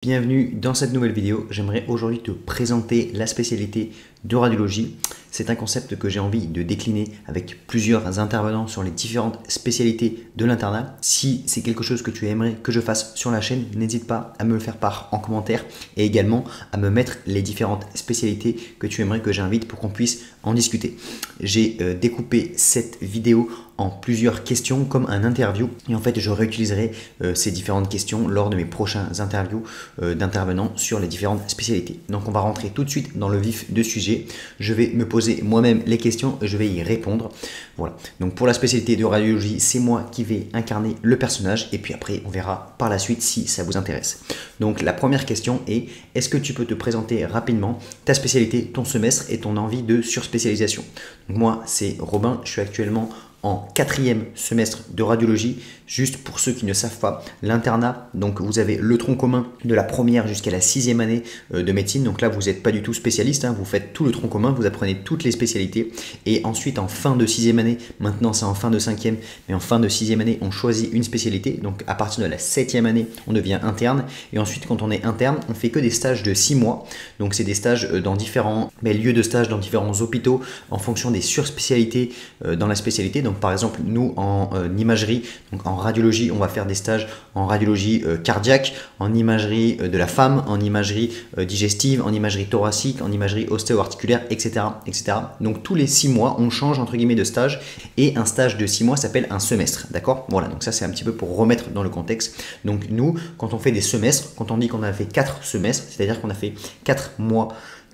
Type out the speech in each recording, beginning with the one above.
Bienvenue dans cette nouvelle vidéo. J'aimerais aujourd'hui te présenter la spécialité de radiologie. C'est un concept que j'ai envie de décliner avec plusieurs intervenants sur les différentes spécialités de l'internat. Si c'est quelque chose que tu aimerais que je fasse sur la chaîne, n'hésite pas à me le faire part en commentaire et également à me mettre les différentes spécialités que tu aimerais que j'invite pour qu'on puisse en discuter. J'ai découpé cette vidéo en plusieurs questions comme un interview et en fait je réutiliserai ces différentes questions lors de mes prochains interviews d'intervenants sur les différentes spécialités. Donc on va rentrer tout de suite dans le vif du sujet. Je vais me poser moi-même les questions et je vais y répondre. Voilà. Donc pour la spécialité de radiologie, c'est moi qui vais incarner le personnage et puis après on verra par la suite si ça vous intéresse. Donc la première question est: est-ce que tu peux te présenter rapidement ta spécialité, ton semestre et ton envie de surspécialisation? Donc moi c'est Robin, je suis actuellement en 4e semestre de radiologie. Juste pour ceux qui ne savent pas, l'internat, donc vous avez le tronc commun de la première jusqu'à la 6e année de médecine. Donc là, vous n'êtes pas du tout spécialiste, hein, vous faites tout le tronc commun, vous apprenez toutes les spécialités. Et ensuite, en fin de 6e année, maintenant c'est en fin de 5e, mais en fin de 6e année, on choisit une spécialité. Donc à partir de la 7e année, on devient interne. Et ensuite, quand on est interne, on fait que des stages de 6 mois. Donc c'est des stages dans différents lieux de stage, dans différents hôpitaux, en fonction des surspécialités dans la spécialité. Donc par exemple, nous en imagerie, donc en radiologie, on va faire des stages en radiologie cardiaque, en imagerie de la femme, en imagerie digestive, en imagerie thoracique, en imagerie ostéo-articulaire, etc., etc. Donc tous les 6 mois, on change entre guillemets de stage et un stage de 6 mois s'appelle un semestre, d'accord? Voilà, donc ça c'est un petit peu pour remettre dans le contexte. Donc nous, quand on fait des semestres, quand on dit qu'on a fait 4 semestres, c'est-à-dire qu'on a fait 4 mois,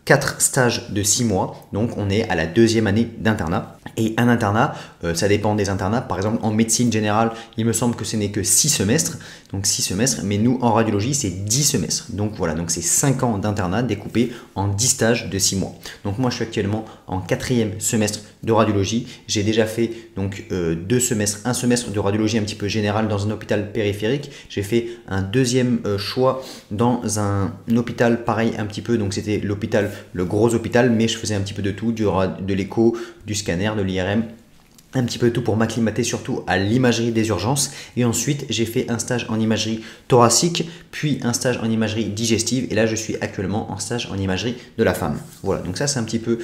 4 stages de 6 mois, donc on est à la 2e année d'internat. Et un internat, ça dépend des internats. Par exemple, en médecine générale, il me semble que ce n'est que 6 semestres, donc 6 semestres, mais nous, en radiologie, c'est 10 semestres. Donc voilà, donc c'est 5 ans d'internat découpés en 10 stages de 6 mois. Donc moi, je suis actuellement en 4e semestre de radiologie. J'ai déjà fait donc 2 semestres, un semestre de radiologie un petit peu générale dans un hôpital périphérique. J'ai fait un deuxième choix dans un hôpital pareil un petit peu, donc c'était l'hôpital, le gros hôpital, mais je faisais un petit peu de tout, de l'écho, du scanner, de l'IRM, un petit peu de tout pour m'acclimater surtout à l'imagerie des urgences. Et ensuite, j'ai fait un stage en imagerie thoracique, puis un stage en imagerie digestive. Et là, je suis actuellement en stage en imagerie de la femme. Voilà, donc ça, c'est un petit peu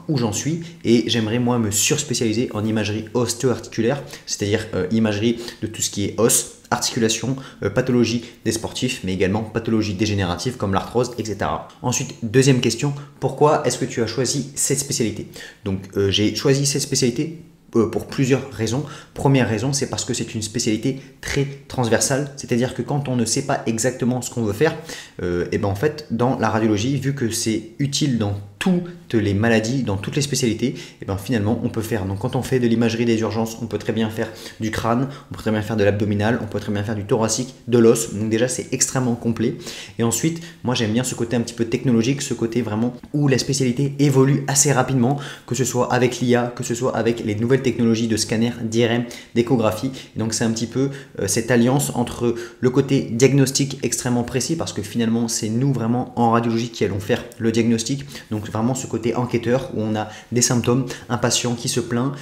où j'en suis. Et j'aimerais, moi, me surspécialiser en imagerie ostéo-articulaire, c'est-à-dire imagerie de tout ce qui est os, articulation, pathologie des sportifs, mais également pathologie dégénérative comme l'arthrose, etc. Ensuite, deuxième question, pourquoi est-ce que tu as choisi cette spécialité? Donc, j'ai choisi cette spécialité pour plusieurs raisons. Première raison, c'est parce que c'est une spécialité très transversale, c'est-à-dire que quand on ne sait pas exactement ce qu'on veut faire, et ben en fait, dans la radiologie, vu que c'est utile dans toutes les maladies, dans toutes les spécialités, et ben finalement on peut faire. Donc quand on fait de l'imagerie des urgences, on peut très bien faire du crâne, on peut très bien faire de l'abdominal, on peut très bien faire du thoracique, de l'os. Donc déjà c'est extrêmement complet. Et ensuite, moi j'aime bien ce côté un petit peu technologique, ce côté vraiment où la spécialité évolue assez rapidement, que ce soit avec l'IA, que ce soit avec les nouvelles technologies de scanner, d'IRM, d'échographie. Et donc c'est un petit peu cette alliance entre le côté diagnostic extrêmement précis, parce que finalement c'est nous vraiment en radiologie qui allons faire le diagnostic. Donc vraiment ce côté enquêteur où on a des symptômes, un patient qui se plaint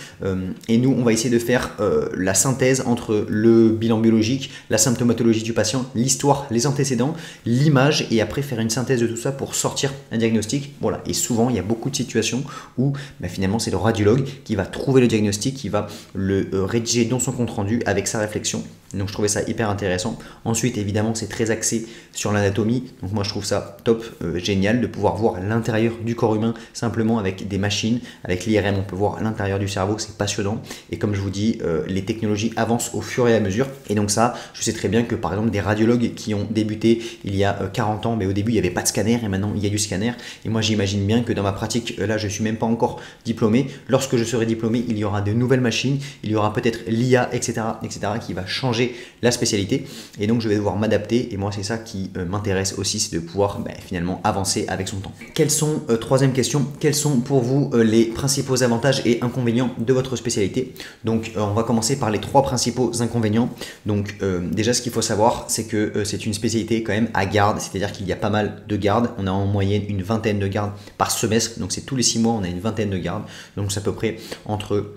et nous on va essayer de faire la synthèse entre le bilan biologique, la symptomatologie du patient, l'histoire, les antécédents, l'image et après faire une synthèse de tout ça pour sortir un diagnostic. Voilà. Et souvent il y a beaucoup de situations où finalement c'est le radiologue qui va trouver le diagnostic, qui va le rédiger dans son compte rendu avec sa réflexion. Donc je trouvais ça hyper intéressant. Ensuite évidemment c'est très axé sur l'anatomie, donc moi je trouve ça top, génial de pouvoir voir l'intérieur du corps humain simplement avec des machines, avec l'IRM on peut voir l'intérieur du cerveau, c'est passionnant. Et comme je vous dis, les technologies avancent au fur et à mesure. Et donc ça, je sais très bien que par exemple des radiologues qui ont débuté il y a 40 ans, mais au début il n'y avait pas de scanner et maintenant il y a du scanner. Et moi j'imagine bien que dans ma pratique, là je suis même pas encore diplômé, lorsque je serai diplômé il y aura de nouvelles machines, il y aura peut-être l'IA, etc., etc., qui va changer la spécialité. Et donc je vais devoir m'adapter. Et moi c'est ça qui m'intéresse aussi, c'est de pouvoir finalement avancer avec son temps. Quels sont, troisième question, quels sont pour vous les principaux avantages et inconvénients de votre spécialité? Donc on va commencer par les 3 principaux inconvénients. Donc déjà ce qu'il faut savoir, c'est que c'est une spécialité quand même à garde, c'est-à-dire qu'il y a pas mal de gardes. On a en moyenne une vingtaine de gardes par semestre, donc c'est tous les 6 mois on a une vingtaine de gardes, donc c'est à peu près entre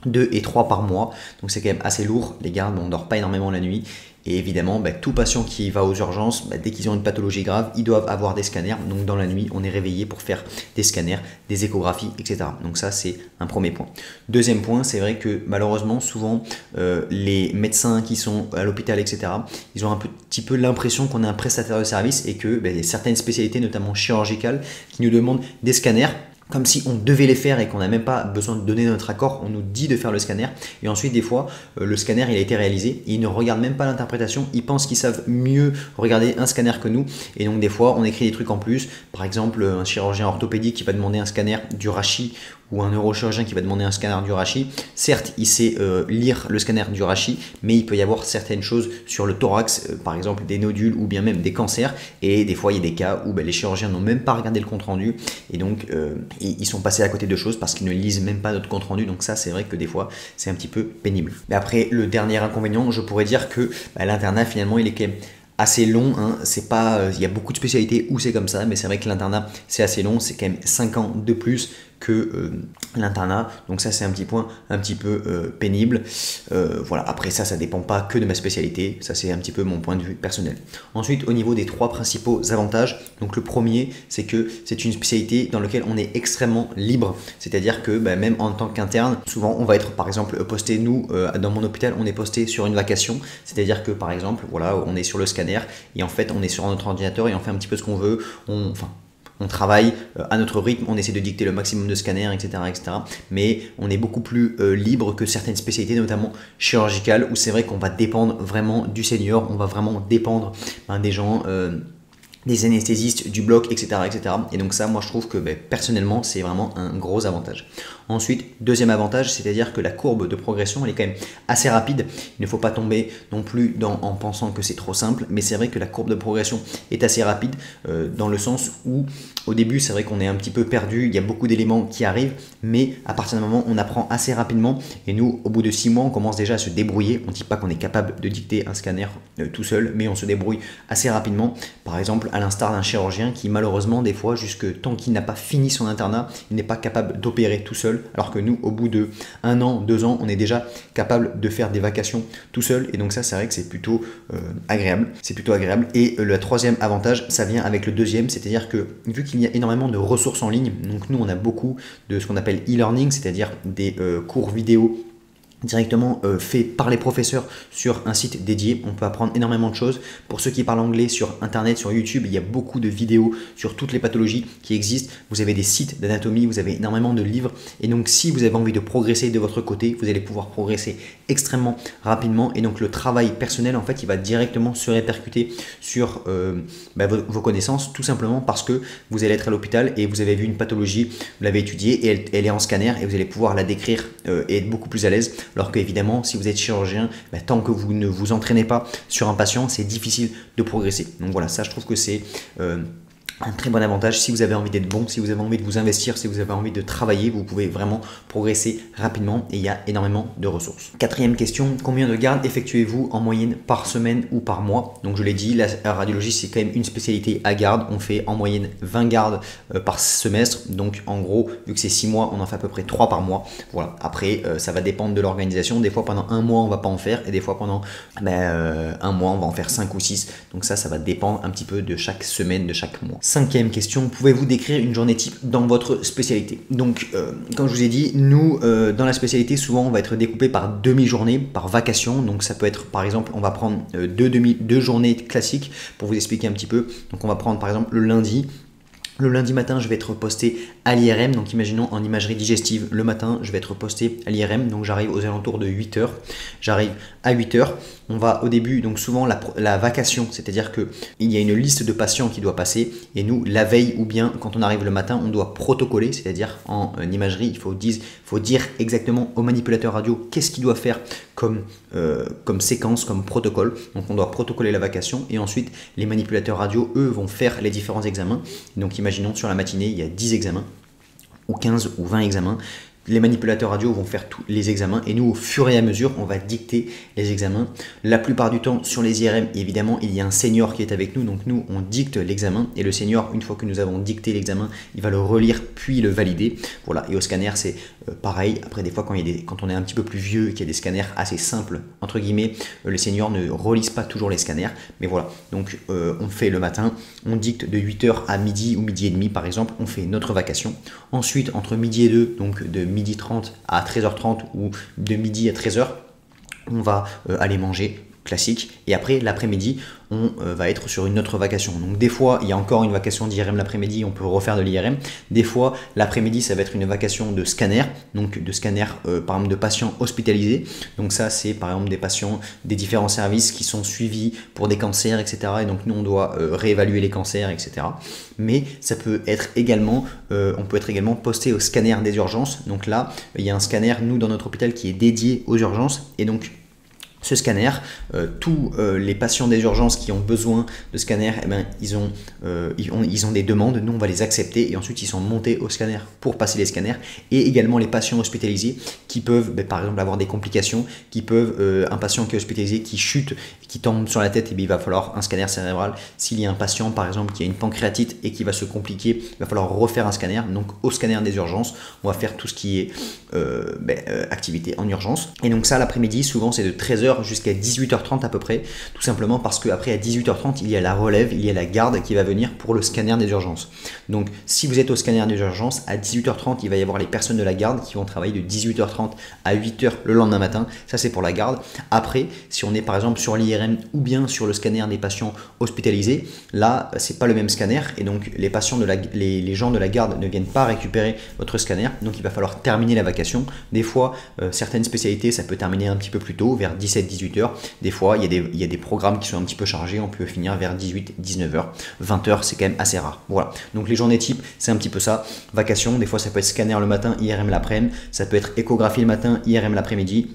2 et 3 par mois, donc c'est quand même assez lourd. Les gardes, on ne dort pas énormément la nuit. Et évidemment, tout patient qui va aux urgences, dès qu'ils ont une pathologie grave, ils doivent avoir des scanners. Donc dans la nuit, on est réveillé pour faire des scanners, des échographies, etc. Donc ça, c'est un premier point. Deuxième point, c'est vrai que malheureusement, souvent, les médecins qui sont à l'hôpital, etc., ils ont un petit peu l'impression qu'on est un prestataire de service et que il y a certaines spécialités, notamment chirurgicales, qui nous demandent des scanners, comme si on devait les faire et qu'on n'a même pas besoin de donner notre accord, on nous dit de faire le scanner. Et ensuite, des fois, le scanner il a été réalisé et ils ne regardent même pas l'interprétation. Ils pensent qu'ils savent mieux regarder un scanner que nous. Et donc, des fois, on écrit des trucs en plus. Par exemple, un chirurgien orthopédique qui va demander un scanner du rachis ou un neurochirurgien qui va demander un scanner du rachis. Certes, il sait lire le scanner du rachis, mais il peut y avoir certaines choses sur le thorax, par exemple des nodules ou bien même des cancers. Et des fois, il y a des cas où les chirurgiens n'ont même pas regardé le compte-rendu et donc ils sont passés à côté de choses parce qu'ils ne lisent même pas notre compte-rendu. Donc ça, c'est vrai que des fois, c'est un petit peu pénible. Mais après, le dernier inconvénient, je pourrais dire que l'internat, finalement, il est quand même assez long, hein. C'est pas, il y a beaucoup de spécialités où c'est comme ça, mais c'est vrai que l'internat c'est assez long, c'est quand même 5 ans de plus que l'internat, donc ça c'est un petit point un petit peu pénible. Voilà, après ça dépend pas que de ma spécialité, ça c'est un petit peu mon point de vue personnel. Ensuite, au niveau des 3 principaux avantages, donc le premier c'est que c'est une spécialité dans laquelle on est extrêmement libre, c'est-à-dire que même en tant qu'interne, souvent on va être par exemple posté, nous dans mon hôpital on est posté sur une vacation, c'est-à-dire que par exemple voilà, on est sur le scanner et en fait on est sur notre ordinateur et on fait un petit peu ce qu'on veut, on travaille à notre rythme, on essaie de dicter le maximum de scanners, etc., etc. Mais on est beaucoup plus libre que certaines spécialités, notamment chirurgicales, où c'est vrai qu'on va dépendre vraiment du senior, on va vraiment dépendre des gens, des anesthésistes, du bloc, etc., etc. Et donc ça, moi je trouve que personnellement, c'est vraiment un gros avantage. Ensuite, deuxième avantage, c'est-à-dire que la courbe de progression, elle est quand même assez rapide. Il ne faut pas tomber non plus en pensant que c'est trop simple, mais c'est vrai que la courbe de progression est assez rapide dans le sens où au début, c'est vrai qu'on est un petit peu perdu, il y a beaucoup d'éléments qui arrivent, mais à partir d'un moment, on apprend assez rapidement et nous, au bout de 6 mois, on commence déjà à se débrouiller. On ne dit pas qu'on est capable de dicter un scanner tout seul, mais on se débrouille assez rapidement. Par exemple, à l'instar d'un chirurgien qui malheureusement, des fois, jusque tant qu'il n'a pas fini son internat, il n'est pas capable d'opérer tout seul. Alors que nous, au bout de 1 an, 2 ans, on est déjà capable de faire des vacations tout seul. Et donc ça, c'est vrai que c'est plutôt agréable. C'est plutôt agréable. Et le troisième avantage, ça vient avec le deuxième, c'est-à-dire que vu qu'il y a énormément de ressources en ligne, donc nous, on a beaucoup de ce qu'on appelle e-learning, c'est-à-dire des cours vidéo directement fait par les professeurs sur un site dédié. On peut apprendre énormément de choses. Pour ceux qui parlent anglais, sur internet, sur YouTube, il y a beaucoup de vidéos sur toutes les pathologies qui existent. Vous avez des sites d'anatomie, vous avez énormément de livres. Et donc si vous avez envie de progresser de votre côté, vous allez pouvoir progresser extrêmement rapidement. Et donc le travail personnel, en fait, il va directement se répercuter sur vos connaissances, tout simplement parce que vous allez être à l'hôpital et vous avez vu une pathologie, vous l'avez étudiée et elle est en scanner et vous allez pouvoir la décrire et être beaucoup plus à l'aise. Alors qu'évidemment, si vous êtes chirurgien, tant que vous ne vous entraînez pas sur un patient, c'est difficile de progresser. Donc voilà, ça je trouve que c'est un très bon avantage. Si vous avez envie d'être bon, si vous avez envie de vous investir, si vous avez envie de travailler, vous pouvez vraiment progresser rapidement et il y a énormément de ressources. Quatrième question, combien de gardes effectuez-vous en moyenne par semaine ou par mois? Donc je l'ai dit, la radiologie c'est quand même une spécialité à garde. On fait en moyenne 20 gardes par semestre. Donc en gros, vu que c'est 6 mois, on en fait à peu près 3 par mois. Voilà. Après, ça va dépendre de l'organisation. Des fois pendant 1 mois, on va pas en faire et des fois pendant 1 mois, on va en faire 5 ou 6. Donc ça va dépendre un petit peu de chaque semaine, de chaque mois. Cinquième question, pouvez-vous décrire une journée type dans votre spécialité? Donc, comme je vous ai dit, nous, dans la spécialité, souvent, on va être découpé par demi-journée, par vacation. Donc, ça peut être, par exemple, on va prendre deux journées classiques pour vous expliquer un petit peu. Donc, on va prendre, par exemple, le lundi. Le lundi matin, je vais être posté à l'IRM, donc imaginons en imagerie digestive, le matin, je vais être posté à l'IRM, donc j'arrive aux alentours de 8 h. J'arrive à 8 h. On va au début, donc souvent la vacation, c'est-à-dire qu'il y a une liste de patients qui doit passer et nous, la veille ou bien quand on arrive le matin, on doit protocoler, c'est-à-dire en imagerie, il faut dire exactement au manipulateur radio qu'est-ce qu'il doit faire comme séquence, comme protocole. Donc on doit protocoler la vacation et ensuite les manipulateurs radio, eux, vont faire les différents examens. Donc imaginons sur la matinée, il y a 10 examens ou 15 ou 20 examens. les manipulateurs radio vont faire tous les examens et nous, au fur et à mesure, on va dicter les examens. La plupart du temps, sur les IRM, évidemment, il y a un senior qui est avec nous. Donc nous, on dicte l'examen et le senior, une fois que nous avons dicté l'examen, il va le relire puis le valider. Voilà. Et au scanner, c'est pareil. Après, des fois, quand on est un petit peu plus vieux et qu'il y a des scanners assez simples, entre guillemets, les seniors ne relisent pas toujours les scanners. Mais voilà. Donc, on fait le matin, on dicte de 8h à midi ou midi et demi, par exemple, on fait notre vacation. Ensuite, entre midi et 2, donc de midi 30 à 13h30 ou de midi à 13h, on va aller manger, classique. Et après, l'après-midi, on va être sur une autre vacation. Donc des fois, il y a encore une vacation d'IRM l'après-midi, on peut refaire de l'IRM. Des fois, l'après-midi, ça va être une vacation de scanner, donc de scanner par exemple de patients hospitalisés. Donc ça, c'est par exemple des patients des différents services qui sont suivis pour des cancers, etc. Et donc nous, on doit réévaluer les cancers, etc. Mais ça peut être également, on peut être également posté au scanner des urgences. Donc là, il y a un scanner, nous, dans notre hôpital, qui est dédié aux urgences. Et donc, ce scanner, tous les patients des urgences qui ont besoin de scanner, eh ben, ils ont des demandes, nous on va les accepter et ensuite ils sont montés au scanner pour passer les scanners. Et également les patients hospitalisés qui peuvent par exemple avoir des complications, qui peuvent, un patient qui est hospitalisé qui chute, qui tombe sur la tête, et bien, il va falloir un scanner cérébral. S'il y a un patient par exemple qui a une pancréatite et qui va se compliquer, il va falloir refaire un scanner. Donc au scanner des urgences, on va faire tout ce qui est activité en urgence. Et donc ça, l'après-midi, souvent c'est de 13h jusqu'à 18h30 à peu près, tout simplement parce qu'après à 18h30 il y a la relève, il y a la garde qui va venir pour le scanner des urgences. Donc si vous êtes au scanner des urgences, à 18h30 il va y avoir les personnes de la garde qui vont travailler de 18h30 à 8h le lendemain matin. Ça c'est pour la garde. Après, si on est par exemple sur l'IRM ou bien sur le scanner des patients hospitalisés, là c'est pas le même scanner et donc les patients les gens de la garde ne viennent pas récupérer votre scanner, donc il va falloir terminer la vacation. Des fois certaines spécialités ça peut terminer un petit peu plus tôt, vers 17-18h. Des fois, il y a des programmes qui sont un petit peu chargés, on peut finir vers 18-19h. 20h, c'est quand même assez rare. Voilà. Donc les journées types, c'est un petit peu ça. Vacation, des fois, ça peut être scanner le matin, IRM l'après-midi. Ça peut être échographie le matin, IRM l'après-midi.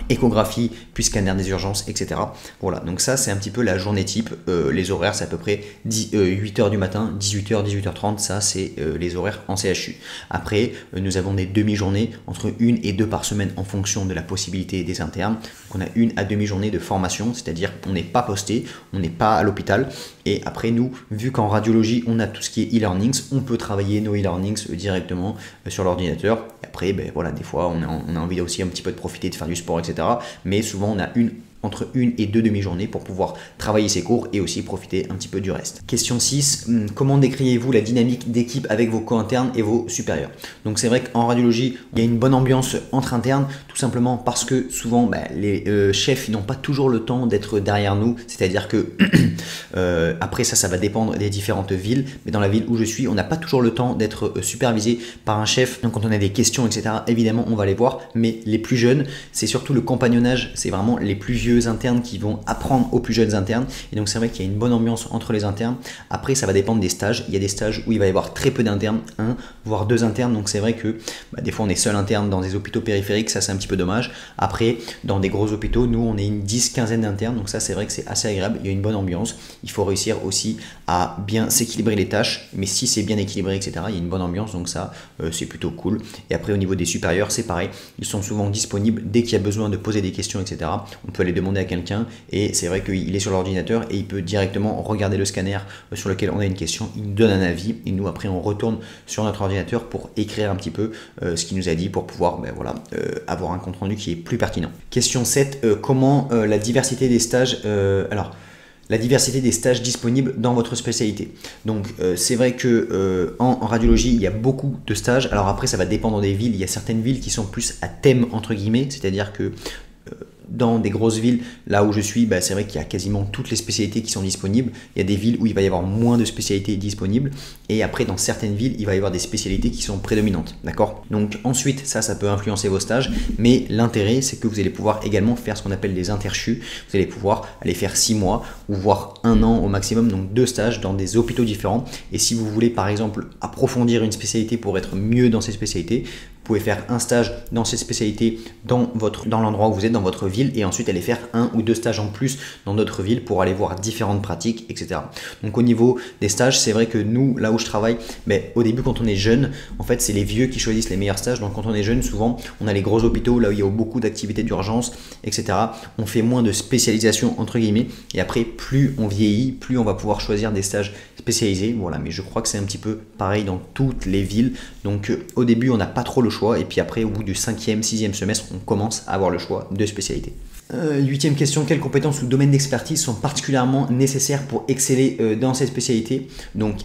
Échographie, puis scanner des urgences, etc. Voilà, donc ça c'est un petit peu la journée type. Les horaires, c'est à peu près 8h du matin, 18h, 18h30, ça c'est les horaires en CHU. Après, nous avons des demi-journées, entre 1 et 2 par semaine en fonction de la possibilité des internes. Donc on a 1 à demi-journée de formation, c'est-à-dire qu'on n'est pas posté, on n'est pas à l'hôpital. Et après nous, vu qu'en radiologie, on a tout ce qui est e-learnings, on peut travailler nos e-learnings directement sur l'ordinateur. Et après, voilà, des fois, on a envie aussi un petit peu de profiter, de faire du sport, etc. Mais souvent, on a entre 1 et 2 demi-journées pour pouvoir travailler ses cours et aussi profiter un petit peu du reste. Question 6, comment décrivez-vous la dynamique d'équipe avec vos co-internes et vos supérieurs? Donc c'est vrai qu'en radiologie, il y a une bonne ambiance entre internes, tout simplement parce que souvent les chefs n'ont pas toujours le temps d'être derrière nous, c'est-à-dire que après ça va dépendre des différentes villes, mais dans la ville où je suis, on n'a pas toujours le temps d'être supervisé par un chef. Donc quand on a des questions, etc., évidemment on va les voir, mais les plus jeunes, c'est surtout le compagnonnage, c'est vraiment les plus vieux internes qui vont apprendre aux plus jeunes internes, et donc c'est vrai qu'il y a une bonne ambiance entre les internes. Après ça va dépendre des stages, il y a des stages où il va y avoir très peu d'internes, 1 voire 2 internes, donc c'est vrai que des fois on est seul interne dans des hôpitaux périphériques, ça c'est un petit peu dommage. Après dans des gros hôpitaux, nous on est une 10-15aine d'internes, donc ça c'est vrai que c'est assez agréable, il y a une bonne ambiance. Il faut réussir aussi à bien s'équilibrer les tâches, mais si c'est bien équilibré, etc., il y a une bonne ambiance, donc ça c'est plutôt cool. Et après au niveau des supérieurs, c'est pareil, ils sont souvent disponibles dès qu'il y a besoin de poser des questions, etc. On peut aller demander à quelqu'un et c'est vrai qu'il est sur l'ordinateur et il peut directement regarder le scanner sur lequel on a une question, il nous donne un avis et nous après on retourne sur notre ordinateur pour écrire un petit peu ce qu'il nous a dit pour pouvoir avoir un compte rendu qui est plus pertinent. Question 7, comment la diversité des stages, la diversité des stages disponibles dans votre spécialité. Donc c'est vrai que en radiologie il y a beaucoup de stages. Alors après ça va dépendre des villes, il y a certaines villes qui sont plus à thème entre guillemets, c'est-à-dire que dans des grosses villes, là où je suis, c'est vrai qu'il y a quasiment toutes les spécialités qui sont disponibles. Il y a des villes où il va y avoir moins de spécialités disponibles. Et après, dans certaines villes, il va y avoir des spécialités qui sont prédominantes. D'accord? Donc ensuite, ça peut influencer vos stages. Mais l'intérêt, c'est que vous allez pouvoir également faire ce qu'on appelle des interchus. Vous allez pouvoir aller faire 6 mois ou voire 1 an au maximum. Donc 2 stages dans des hôpitaux différents. Et si vous voulez, par exemple, approfondir une spécialité pour être mieux dans ces spécialités, pouvez faire un stage dans cette spécialité dans l'endroit où vous êtes, dans votre ville, et ensuite aller faire 1 ou 2 stages en plus dans d'autres villes pour aller voir différentes pratiques, etc. Donc au niveau des stages, c'est vrai que nous, là où je travaille, mais au début quand on est jeune, en fait c'est les vieux qui choisissent les meilleurs stages. Donc quand on est jeune, souvent on a les gros hôpitaux, là où il y a beaucoup d'activités d'urgence, etc. On fait moins de spécialisation entre guillemets, et après plus on vieillit, plus on va pouvoir choisir des stages spécialisés. Voilà, mais je crois que c'est un petit peu pareil dans toutes les villes. Donc au début on n'a pas trop le choix, et puis après au bout du 5e, 6e semestre, on commence à avoir le choix de spécialité. 8e question, quelles compétences ou domaines d'expertise sont particulièrement nécessaires pour exceller dans cette spécialité? Donc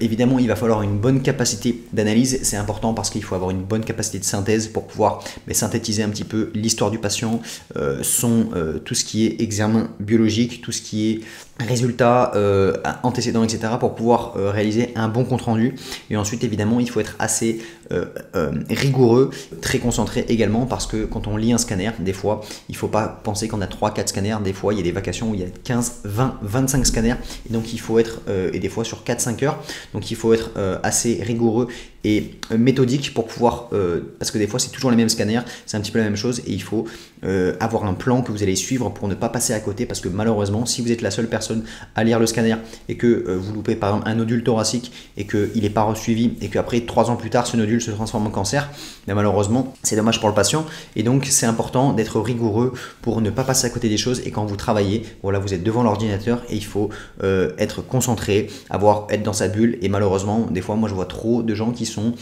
évidemment il va falloir une bonne capacité d'analyse, c'est important parce qu'il faut avoir une bonne capacité de synthèse pour pouvoir synthétiser un petit peu l'histoire du patient, tout ce qui est examen biologique, tout ce qui est résultats antécédents, etc. pour pouvoir réaliser un bon compte rendu. Et ensuite évidemment il faut être assez rigoureux, très concentré également, parce que quand on lit un scanner, des fois il ne faut pas penser qu'on a 3-4 scanners, des fois il y a des vacations où il y a 15, 20, 25 scanners, et donc il faut être, et des fois sur 4-5 heures, donc il faut être assez rigoureux et méthodique pour pouvoir, parce que des fois c'est toujours les mêmes scanners, c'est un petit peu la même chose, et il faut avoir un plan que vous allez suivre pour ne pas passer à côté, parce que malheureusement si vous êtes la seule personne à lire le scanner et que vous loupez par exemple un nodule thoracique et qu'il n'est pas resuivi, et qu'après 3 ans plus tard ce nodule se transforme en cancer, mais malheureusement c'est dommage pour le patient. Et donc c'est important d'être rigoureux pour ne pas passer à côté des choses. Et quand vous travaillez, voilà, vous êtes devant l'ordinateur et il faut être concentré, être dans sa bulle. Et malheureusement des fois moi je vois trop de gens qui sont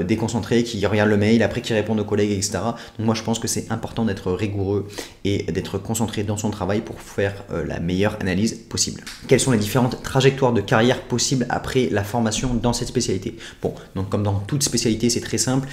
déconcentrés, qui regardent le mail, après qui répondent aux collègues, etc. Donc moi je pense que c'est important d'être rigoureux et d'être concentré dans son travail pour faire la meilleure analyse possible. Quelles sont les différentes trajectoires de carrière possibles après la formation dans cette spécialité? Bon, donc comme dans toute spécialité, c'est très simple.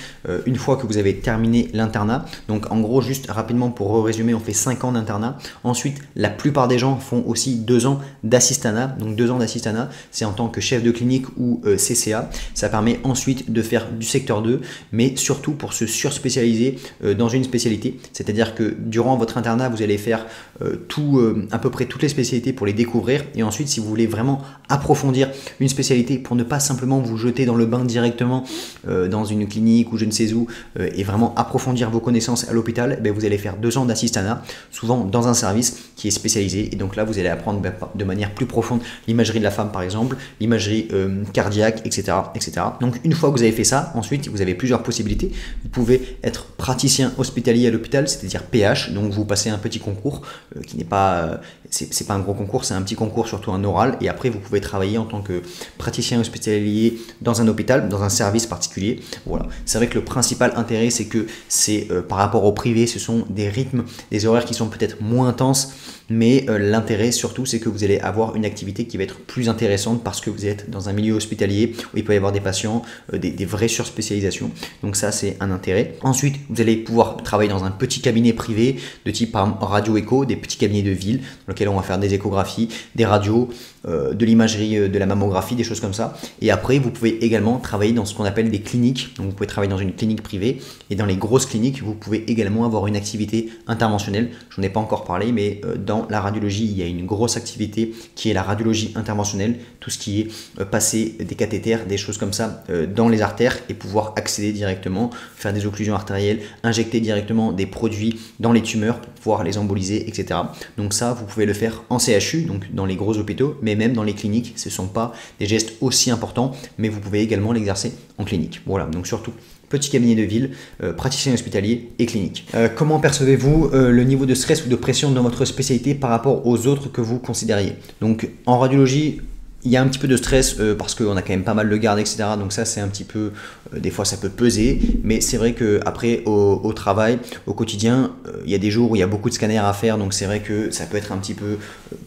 Une fois que vous avez terminé l'internat, donc en gros, juste rapidement pour résumer, on fait 5 ans d'internat. Ensuite, la plupart des gens font aussi 2 ans d'assistanat. Donc 2 ans d'assistanat, c'est en tant que chef de clinique ou CCA. Ça permet ensuite de faire du secteur 2, mais surtout pour se surspécialiser dans une spécialité. C'est-à-dire que durant votre internat, vous allez faire à peu près toutes les spécialités pour les découvrir. Et ensuite, si vous voulez vraiment approfondir une spécialité pour ne pas simplement vous jeter dans le bain directement dans une clinique ou je ne sais où, et vraiment approfondir vos connaissances à l'hôpital, vous allez faire 2 ans d'assistanat, souvent dans un service qui est spécialisé. Et donc là, vous allez apprendre de manière plus profonde l'imagerie de la femme par exemple, l'imagerie cardiaque, etc., etc. Donc une fois que vous avez fait ça, ensuite vous avez plusieurs possibilités. Vous pouvez être praticien hospitalier à l'hôpital, c'est-à-dire PH, donc vous passez un petit concours qui n'est pas, c'est pas un gros concours, c'est un petit concours, surtout un oral, et après vous pouvez travailler en tant que praticien hospitalier dans un hôpital, dans un service particulier. Voilà, c'est vrai que le principal intérêt, c'est que c'est par rapport au privé, ce sont des rythmes, des horaires qui sont peut-être moins intenses, mais l'intérêt surtout, c'est que vous allez avoir une activité qui va être plus intéressante parce que vous êtes dans un milieu hospitalier où il peut y avoir des patients, des vraies surspécialisations. Donc ça, c'est un intérêt. Ensuite, vous allez pouvoir travailler dans un petit cabinet privé de type par exemple radio-écho, des petits cabinets de ville dans lesquels on va faire des échographies, des radios, de l'imagerie, de la mammographie, des choses comme ça. Et après, vous pouvez également travailler dans ce qu'on appelle des cliniques. Donc vous pouvez travailler dans une clinique privée, et dans les grosses cliniques, vous pouvez également avoir une activité interventionnelle. J'en ai pas encore parlé, mais dans la radiologie, il y a une grosse activité qui est la radiologie interventionnelle, tout ce qui est passer des cathéters, des choses comme ça dans les artères et pouvoir accéder directement, faire des occlusions artérielles, injecter directement des produits dans les tumeurs pour pouvoir les emboliser, etc. Donc ça, vous pouvez le faire en CHU, donc dans les gros hôpitaux, mais même dans les cliniques, ce ne sont pas des gestes aussi importants, mais vous pouvez également l'exercer en clinique. Voilà, donc surtout petit cabinet de ville, praticien hospitalier et clinique. Comment percevez-vous le niveau de stress ou de pression dans votre spécialité par rapport aux autres que vous considériez? Donc en radiologie, il y a un petit peu de stress parce qu'on a quand même pas mal de gardes, etc. Donc ça, c'est un petit peu, des fois ça peut peser, mais c'est vrai qu'après au travail, au quotidien, il y a des jours où il y a beaucoup de scanners à faire, donc c'est vrai que ça peut être un petit peu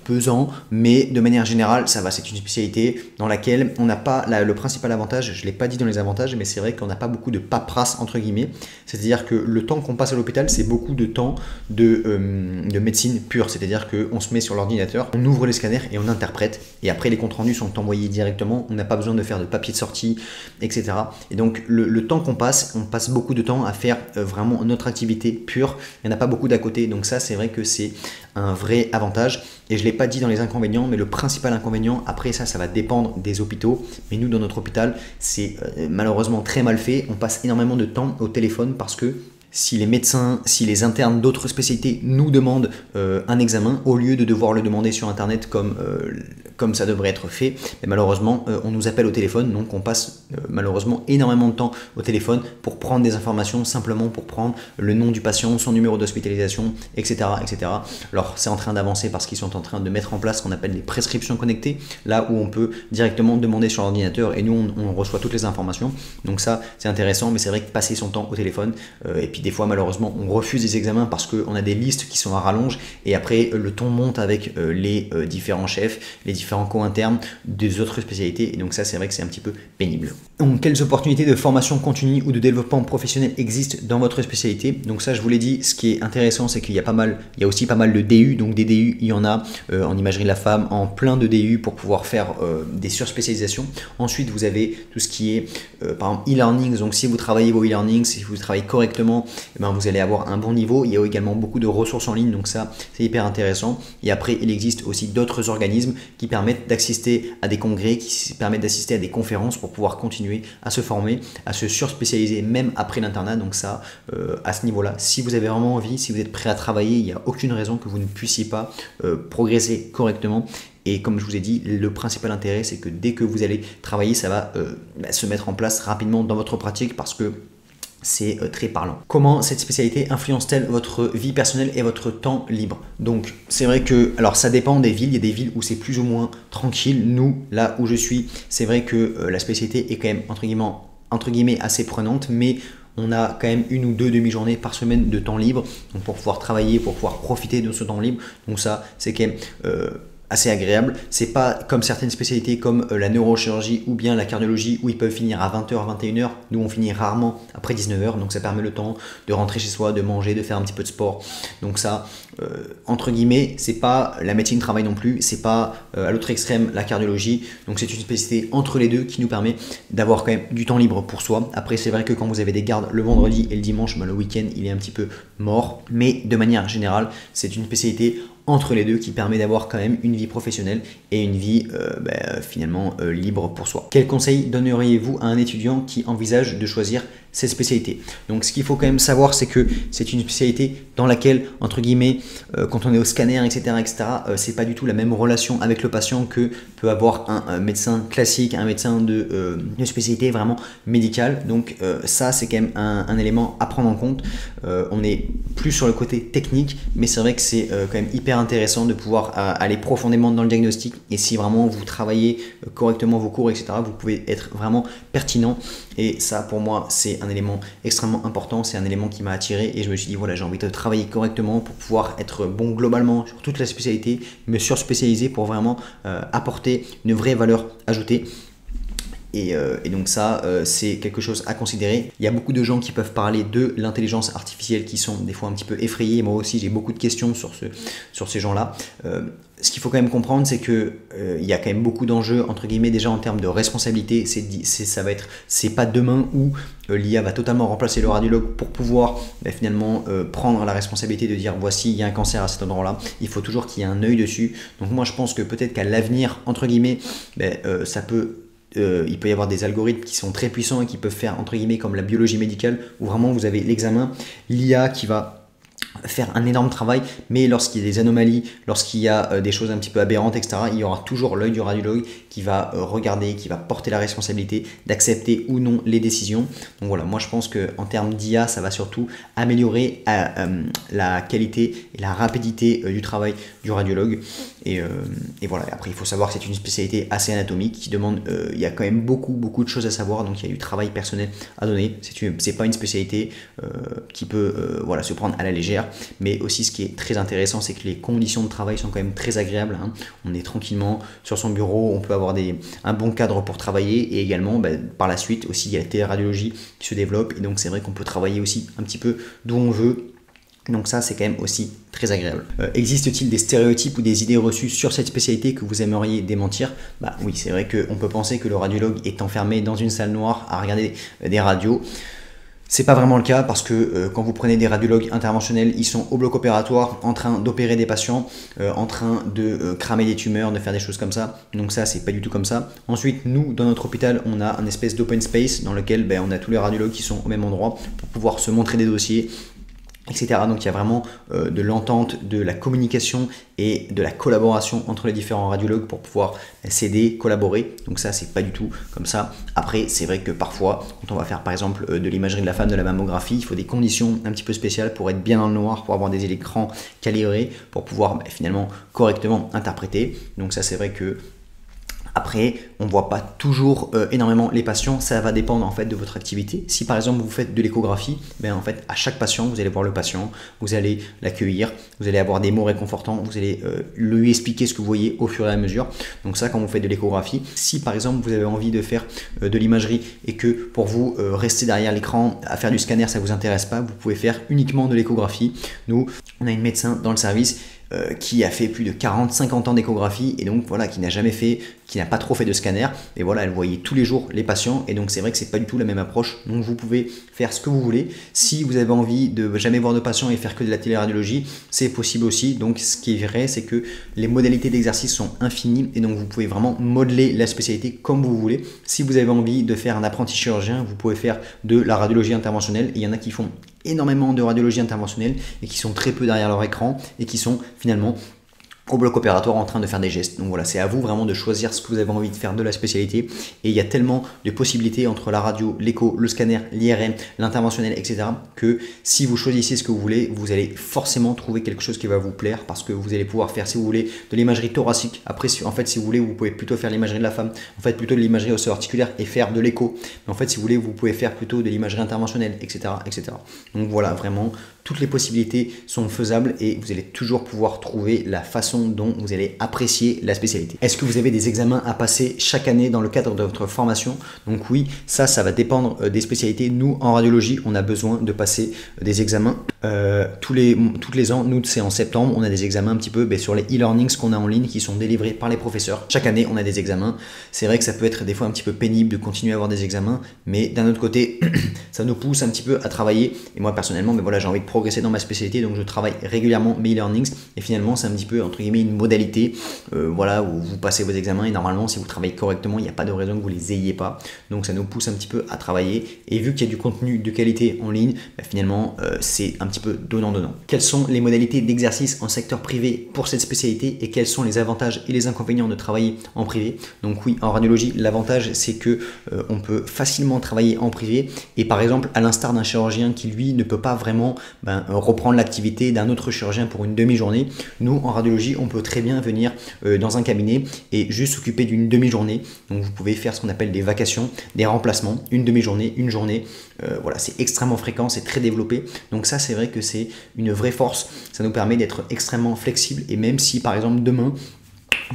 pesant, mais de manière générale, ça va. C'est une spécialité dans laquelle on n'a pas, le principal avantage, je ne l'ai pas dit dans les avantages, mais c'est vrai qu'on n'a pas beaucoup de paperasse, entre guillemets, c'est-à-dire que le temps qu'on passe à l'hôpital, c'est beaucoup de temps de médecine pure, c'est-à-dire qu'on se met sur l'ordinateur, on ouvre les scanners et on interprète, et après les comptes rendus rendus sont envoyés directement, on n'a pas besoin de faire de papier de sortie, etc. Et donc le temps qu'on passe, on passe beaucoup de temps à faire vraiment notre activité pure, il n'y en a pas beaucoup d'à côté, donc ça c'est vrai que c'est un vrai avantage. Et je ne l'ai pas dit dans les inconvénients, mais le principal inconvénient, après ça va dépendre des hôpitaux, mais nous dans notre hôpital, c'est malheureusement très mal fait, on passe énormément de temps au téléphone parce que si les médecins, si les internes d'autres spécialités nous demandent un examen, au lieu de devoir le demander sur internet comme ça devrait être fait, mais malheureusement on nous appelle au téléphone, donc on passe malheureusement énormément de temps au téléphone pour prendre des informations, simplement pour prendre le nom du patient, son numéro d'hospitalisation, etc., etc. Alors c'est en train d'avancer parce qu'ils sont en train de mettre en place ce qu'on appelle des prescriptions connectées, là où on peut directement demander sur l'ordinateur et nous on reçoit toutes les informations, donc ça c'est intéressant, mais c'est vrai que passer son temps au téléphone et puis des fois malheureusement on refuse des examens parce qu'on a des listes qui sont à rallonge et après le ton monte avec les différents chefs, les différents co-internes des autres spécialités, et donc ça c'est vrai que c'est un petit peu pénible. Donc quelles opportunités de formation continue ou de développement professionnel existent dans votre spécialité? Donc ça je vous l'ai dit, ce qui est intéressant c'est qu'il y a aussi pas mal de DU, donc des DU il y en a en imagerie de la femme, en plein de DU pour pouvoir faire des surspécialisations. Ensuite vous avez tout ce qui est par exemple e-learning, donc si vous travaillez vos e-learning, si vous travaillez correctement, eh ben, vous allez avoir un bon niveau. Il y a également beaucoup de ressources en ligne, donc ça c'est hyper intéressant. Et après il existe aussi d'autres organismes qui permettent d'assister à des congrès, qui permettent d'assister à des conférences pour pouvoir continuer à se former, à se surspécialiser même après l'internat. Donc ça, à ce niveau-là, si vous avez vraiment envie, si vous êtes prêt à travailler, il n'y a aucune raison que vous ne puissiez pas progresser correctement. Et comme je vous ai dit, le principal intérêt, c'est que dès que vous allez travailler, ça va se mettre en place rapidement dans votre pratique parce que c'est très parlant. Comment cette spécialité influence-t-elle votre vie personnelle et votre temps libre? Donc c'est vrai que, alors ça dépend des villes, il y a des villes où c'est plus ou moins tranquille. Nous, là où je suis, c'est vrai que la spécialité est quand même entre guillemets assez prenante, mais on a quand même une ou deux demi-journées par semaine de temps libre, donc pour pouvoir travailler, pour pouvoir profiter de ce temps libre. Donc ça, c'est quand même assez agréable. C'est pas comme certaines spécialités comme la neurochirurgie ou bien la cardiologie où ils peuvent finir à 20h, 21h. Nous, on finit rarement après 19h, donc ça permet le temps de rentrer chez soi, de manger, de faire un petit peu de sport. Donc ça, entre guillemets, c'est pas la médecine travail non plus, c'est pas à l'autre extrême la cardiologie. Donc c'est une spécialité entre les deux qui nous permet d'avoir quand même du temps libre pour soi. Après, c'est vrai que quand vous avez des gardes le vendredi et le dimanche, le week-end, il est un petit peu mort. Mais de manière générale, c'est une spécialité entre les deux qui permet d'avoir quand même une vie professionnelle et une vie finalement libre pour soi. Quel conseil donneriez-vous à un étudiant qui envisage de choisir cette spécialité? Donc ce qu'il faut quand même savoir, c'est que c'est une spécialité dans laquelle, entre guillemets, quand on est au scanner, etc., c'est pas du tout la même relation avec le patient que peut avoir un médecin classique, un médecin de spécialité vraiment médicale. Donc ça, c'est quand même un élément à prendre en compte. On est plus sur le côté technique, mais c'est vrai que c'est quand même hyper intéressant de pouvoir aller profondément dans le diagnostic, et si vraiment vous travaillez correctement vos cours, etc., vous pouvez être vraiment pertinent. Et ça, pour moi, c'est un élément extrêmement important, c'est un élément qui m'a attiré et je me suis dit voilà, j'ai envie de travailler correctement pour pouvoir être bon globalement sur toute la spécialité, me surspécialiser pour vraiment apporter une vraie valeur ajoutée. Et donc ça, c'est quelque chose à considérer. Il y a beaucoup de gens qui peuvent parler de l'intelligence artificielle qui sont des fois un petit peu effrayés. Moi aussi, j'ai beaucoup de questions sur ces gens-là. Ce qu'il faut quand même comprendre, c'est que il y a quand même beaucoup d'enjeux, entre guillemets, déjà en termes de responsabilité. C'est pas demain où l'IA va totalement remplacer le radiologue pour pouvoir finalement prendre la responsabilité de dire voici, il y a un cancer à cet endroit-là. Il faut toujours qu'il y ait un œil dessus. Donc moi, je pense que peut-être qu'à l'avenir, entre guillemets, il peut y avoir des algorithmes qui sont très puissants et qui peuvent faire, entre guillemets, comme la biologie médicale, où vraiment vous avez l'examen, l'IA qui va faire un énorme travail, mais lorsqu'il y a des anomalies, lorsqu'il y a des choses un petit peu aberrantes, etc., il y aura toujours l'œil du radiologue qui va regarder, qui va porter la responsabilité d'accepter ou non les décisions. Donc voilà, moi je pense qu'en termes d'IA, ça va surtout améliorer la qualité et la rapidité du travail du radiologue. Et voilà, après il faut savoir que c'est une spécialité assez anatomique qui demande, il y a quand même beaucoup de choses à savoir, donc il y a du travail personnel à donner. C'est pas une spécialité qui peut se prendre à la légère, mais aussi ce qui est très intéressant, c'est que les conditions de travail sont quand même très agréables, hein. On est tranquillement sur son bureau, on peut avoir un bon cadre pour travailler, et également par la suite aussi il y a la téléradiologie qui se développe, et donc c'est vrai qu'on peut travailler aussi un petit peu d'où on veut. Donc ça, c'est quand même aussi très agréable. Existe-t-il des stéréotypes ou des idées reçues sur cette spécialité que vous aimeriez démentir? Bah oui, c'est vrai qu'on peut penser que le radiologue est enfermé dans une salle noire à regarder des radios. C'est pas vraiment le cas parce que quand vous prenez des radiologues interventionnels, ils sont au bloc opératoire en train d'opérer des patients, en train de cramer des tumeurs, de faire des choses comme ça. Donc ça, c'est pas du tout comme ça. Ensuite, nous, dans notre hôpital, on a un espèce d'open space dans lequel on a tous les radiologues qui sont au même endroit pour pouvoir se montrer des dossiers, etc. Donc il y a vraiment de l'entente, de la communication et de la collaboration entre les différents radiologues pour pouvoir s'aider, collaborer. Donc ça, c'est pas du tout comme ça. Après, c'est vrai que parfois, quand on va faire par exemple de l'imagerie de la femme, de la mammographie, il faut des conditions un petit peu spéciales pour être bien dans le noir, pour avoir des écrans calibrés, pour pouvoir finalement correctement interpréter. Donc ça, c'est vrai que après, on ne voit pas toujours énormément les patients, ça va dépendre en fait de votre activité. Si par exemple vous faites de l'échographie, en fait à chaque patient, vous allez voir le patient, vous allez l'accueillir, vous allez avoir des mots réconfortants, vous allez lui expliquer ce que vous voyez au fur et à mesure. Donc ça, quand vous faites de l'échographie, si par exemple vous avez envie de faire de l'imagerie et que pour vous rester derrière l'écran à faire du scanner, ça ne vous intéresse pas, vous pouvez faire uniquement de l'échographie. Nous, on a une médecin dans le service qui a fait plus de 40-50 ans d'échographie et donc voilà, qui n'a pas trop fait de scanner, et voilà, elle voyait tous les jours les patients, et donc c'est vrai que c'est pas du tout la même approche. Donc vous pouvez faire ce que vous voulez. Si vous avez envie de jamais voir de patients et faire que de la téléradiologie, c'est possible aussi. Donc ce qui est vrai, c'est que les modalités d'exercice sont infinies et donc vous pouvez vraiment modeler la spécialité comme vous voulez. Si vous avez envie de faire un apprenti chirurgien, vous pouvez faire de la radiologie interventionnelle. Il y en a qui font énormément de radiologie interventionnelle et qui sont très peu derrière leur écran et qui sont finalement au bloc opératoire en train de faire des gestes. Donc voilà, c'est à vous vraiment de choisir ce que vous avez envie de faire de la spécialité, et il y a tellement de possibilités entre la radio, l'écho, le scanner, l'IRM, l'interventionnel, etc. que si vous choisissez ce que vous voulez, vous allez forcément trouver quelque chose qui va vous plaire, parce que vous allez pouvoir faire, si vous voulez, de l'imagerie thoracique. Après, en fait, si vous voulez, vous pouvez plutôt faire l'imagerie de la femme, en fait plutôt de l'imagerie osso-articulaire et faire de l'écho. Mais en fait, si vous voulez, vous pouvez faire plutôt de l'imagerie interventionnelle, etc., etc. Donc voilà, vraiment, toutes les possibilités sont faisables et vous allez toujours pouvoir trouver la façon dont vous allez apprécier la spécialité. Est-ce que vous avez des examens à passer chaque année dans le cadre de votre formation? Donc oui, ça va dépendre des spécialités. Nous, en radiologie, on a besoin de passer des examens tous les ans. Nous, c'est en septembre, on a des examens un petit peu sur les e-learnings qu'on a en ligne qui sont délivrés par les professeurs. Chaque année, on a des examens. C'est vrai que ça peut être des fois un petit peu pénible de continuer à avoir des examens, mais d'un autre côté, ça nous pousse un petit peu à travailler. Et moi, personnellement, voilà, j'ai envie de progresser dans ma spécialité, donc je travaille régulièrement mes e-learnings, et finalement c'est un petit peu entre guillemets une modalité voilà, où vous passez vos examens, et normalement si vous travaillez correctement, il n'y a pas de raison que vous les ayez pas. Donc ça nous pousse un petit peu à travailler, et vu qu'il y a du contenu de qualité en ligne, finalement c'est un petit peu donnant-donnant. Quelles sont les modalités d'exercice en secteur privé pour cette spécialité, et quels sont les avantages et les inconvénients de travailler en privé? Donc oui, en radiologie, l'avantage c'est que on peut facilement travailler en privé, et par exemple à l'instar d'un chirurgien qui lui ne peut pas vraiment reprendre l'activité d'un autre chirurgien pour une demi-journée, nous en radiologie on peut très bien venir dans un cabinet et juste s'occuper d'une demi-journée. Donc vous pouvez faire ce qu'on appelle des vacations, des remplacements, une demi-journée, une journée, voilà, c'est extrêmement fréquent, c'est très développé. Donc ça, c'est vrai que c'est une vraie force, ça nous permet d'être extrêmement flexible. Et même si par exemple demain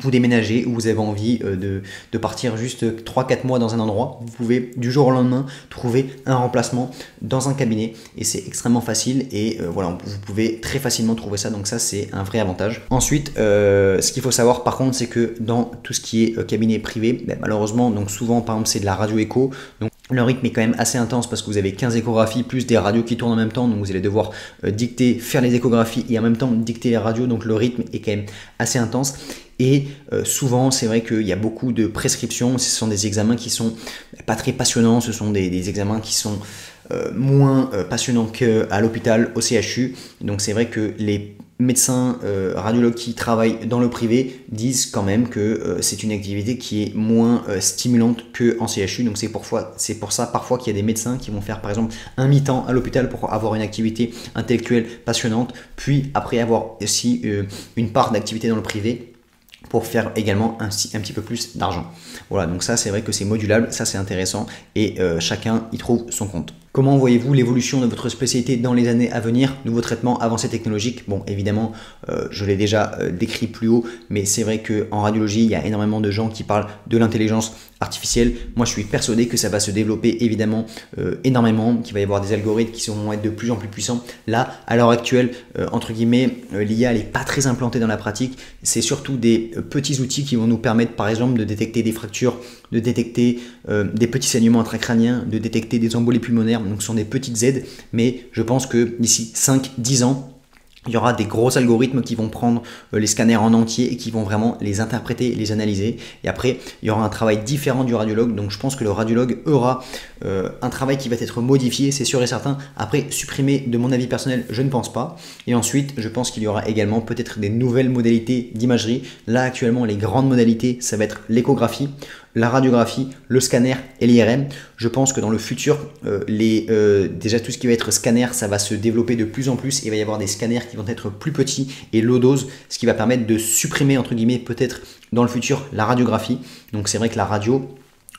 vous déménagez ou vous avez envie de partir juste 3-4 mois dans un endroit, vous pouvez du jour au lendemain trouver un remplacement dans un cabinet, et c'est extrêmement facile, et voilà, vous pouvez très facilement trouver ça. Donc ça, c'est un vrai avantage. Ensuite, ce qu'il faut savoir par contre, c'est que dans tout ce qui est cabinet privé, malheureusement, donc souvent par exemple c'est de la radio écho, donc le rythme est quand même assez intense parce que vous avez 15 échographies plus des radios qui tournent en même temps, donc vous allez devoir dicter, faire les échographies et en même temps dicter les radios, donc le rythme est quand même assez intense. Et souvent, c'est vrai qu'il y a beaucoup de prescriptions, ce sont des examens qui sont pas très passionnants, ce sont des examens qui sont moins passionnants qu'à l'hôpital, au CHU. Donc c'est vrai que les médecins radiologues qui travaillent dans le privé disent quand même que c'est une activité qui est moins stimulante qu'en CHU. Donc c'est pour ça parfois qu'il y a des médecins qui vont faire par exemple un mi-temps à l'hôpital pour avoir une activité intellectuelle passionnante, puis après avoir aussi une part d'activité dans le privé pour faire également un petit peu plus d'argent. Voilà, donc ça c'est vrai que c'est modulable, ça c'est intéressant, et chacun y trouve son compte. Comment voyez-vous l'évolution de votre spécialité dans les années à venir? Nouveaux traitements, avancées technologiques. Bon, évidemment, je l'ai déjà décrit plus haut, mais c'est vrai qu'en radiologie, il y a énormément de gens qui parlent de l'intelligence artificielle. Moi, je suis persuadé que ça va se développer évidemment énormément, qu'il va y avoir des algorithmes qui vont être de plus en plus puissants. Là, à l'heure actuelle, entre guillemets, l'IA n'est pas très implantée dans la pratique. C'est surtout des petits outils qui vont nous permettre, par exemple, de détecter des fractures, de détecter des petits saignements intracrâniens, de détecter des embolies pulmonaires. Donc ce sont des petites aides, mais je pense que d'ici 5-10 ans, il y aura des gros algorithmes qui vont prendre les scanners en entier et qui vont vraiment les interpréter, les analyser. Et après, il y aura un travail différent du radiologue. Donc je pense que le radiologue aura un travail qui va être modifié, c'est sûr et certain. Après, supprimer, de mon avis personnel, je ne pense pas. Et ensuite, je pense qu'il y aura également peut-être des nouvelles modalités d'imagerie. Là, actuellement, les grandes modalités, ça va être l'échographie, la radiographie, le scanner et l'IRM. Je pense que dans le futur, déjà tout ce qui va être scanner, ça va se développer de plus en plus. Il va y avoir des scanners qui vont être plus petits et low dose, ce qui va permettre de supprimer, entre guillemets, peut-être dans le futur, la radiographie. Donc c'est vrai que la radio,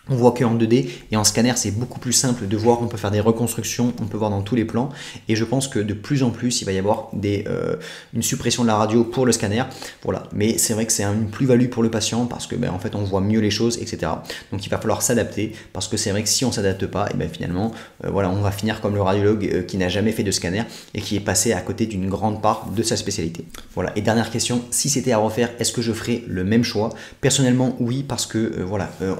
on voit qu'en 2D et en scanner c'est beaucoup plus simple de voir, on peut faire des reconstructions, on peut voir dans tous les plans et je pense que de plus en plus il va y avoir une suppression de la radio pour le scanner, voilà. Mais c'est vrai que c'est une plus-value pour le patient parce que en fait on voit mieux les choses, etc. Donc il va falloir s'adapter parce que c'est vrai que si on ne s'adapte pas, et finalement voilà, on va finir comme le radiologue qui n'a jamais fait de scanner et qui est passé à côté d'une grande part de sa spécialité. Voilà. Et dernière question, si c'était à refaire, est-ce que je ferais le même choix? Personnellement oui, parce que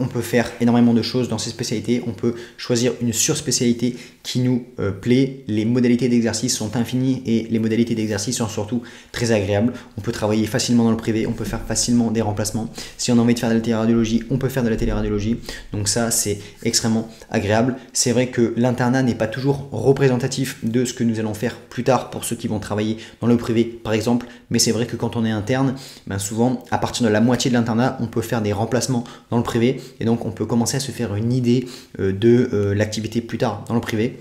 on peut faire énormément de choses dans ces spécialités, on peut choisir une surspécialité qui nous plaît, les modalités d'exercice sont infinies et les modalités d'exercice sont surtout très agréables. On peut travailler facilement dans le privé, on peut faire facilement des remplacements. Si on a envie de faire de la téléradiologie, on peut faire de la téléradiologie. Donc ça, c'est extrêmement agréable. C'est vrai que l'internat n'est pas toujours représentatif de ce que nous allons faire plus tard pour ceux qui vont travailler dans le privé, par exemple. Mais c'est vrai que quand on est interne, souvent, à partir de la moitié de l'internat, on peut faire des remplacements dans le privé et donc on peut commencer à se faire une idée de l'activité plus tard dans le privé.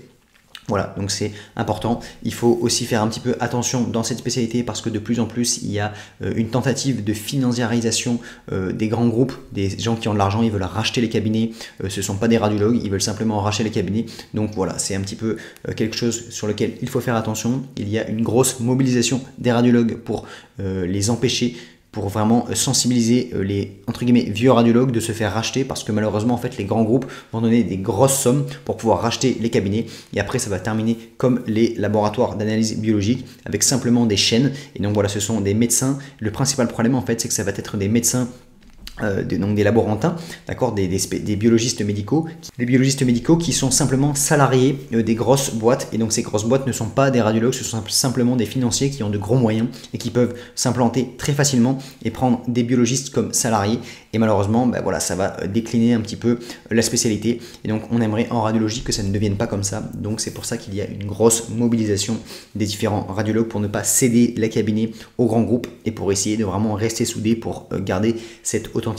Voilà, donc c'est important. Il faut aussi faire un petit peu attention dans cette spécialité parce que de plus en plus, il y a une tentative de financiarisation des grands groupes, des gens qui ont de l'argent, ils veulent racheter les cabinets. Ce ne sont pas des radiologues, ils veulent simplement racheter les cabinets. Donc voilà, c'est un petit peu quelque chose sur lequel il faut faire attention. Il y a une grosse mobilisation des radiologues pour les empêcher, pour vraiment sensibiliser les entre guillemets vieux radiologues de se faire racheter parce que malheureusement en fait les grands groupes vont donner des grosses sommes pour pouvoir racheter les cabinets et après ça va terminer comme les laboratoires d'analyse biologique avec simplement des chaînes et donc voilà, ce sont des médecins. Le principal problème en fait c'est que ça va être des médecins donc des laborantins, d'accord, des biologistes médicaux, qui sont simplement salariés des grosses boîtes et donc ces grosses boîtes ne sont pas des radiologues, ce sont simplement des financiers qui ont de gros moyens et qui peuvent s'implanter très facilement et prendre des biologistes comme salariés et malheureusement voilà, ça va décliner un petit peu la spécialité et donc on aimerait en radiologie que ça ne devienne pas comme ça, donc c'est pour ça qu'il y a une grosse mobilisation des différents radiologues pour ne pas céder les cabinets aux grands groupes et pour essayer de vraiment rester soudés pour garder cette authenticité.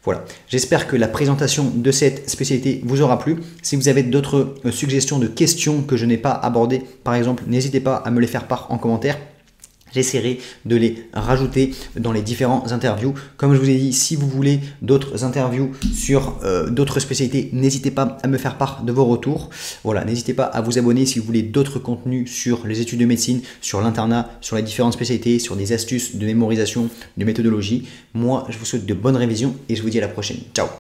Voilà, j'espère que la présentation de cette spécialité vous aura plu. Si vous avez d'autres suggestions de questions que je n'ai pas abordées, par exemple, n'hésitez pas à me les faire part en commentaire. J'essaierai de les rajouter dans les différentes interviews. Comme je vous ai dit, si vous voulez d'autres interviews sur d'autres spécialités, n'hésitez pas à me faire part de vos retours. Voilà, n'hésitez pas à vous abonner si vous voulez d'autres contenus sur les études de médecine, sur l'internat, sur les différentes spécialités, sur des astuces de mémorisation, de méthodologie. Moi, je vous souhaite de bonnes révisions et je vous dis à la prochaine. Ciao!